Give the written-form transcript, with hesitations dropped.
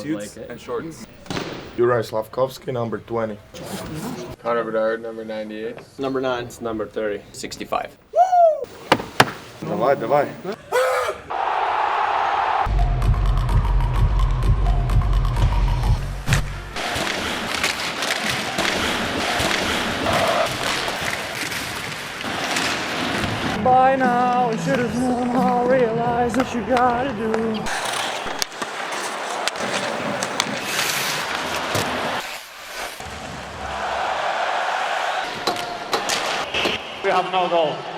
suits and shorts. Juraj Slavkovsky, number 20. Connor Bedard, number 98. Number 9. It's number 30. 65. Давай, давай. By now, you should have somehow realized what you gotta do. We have no goal.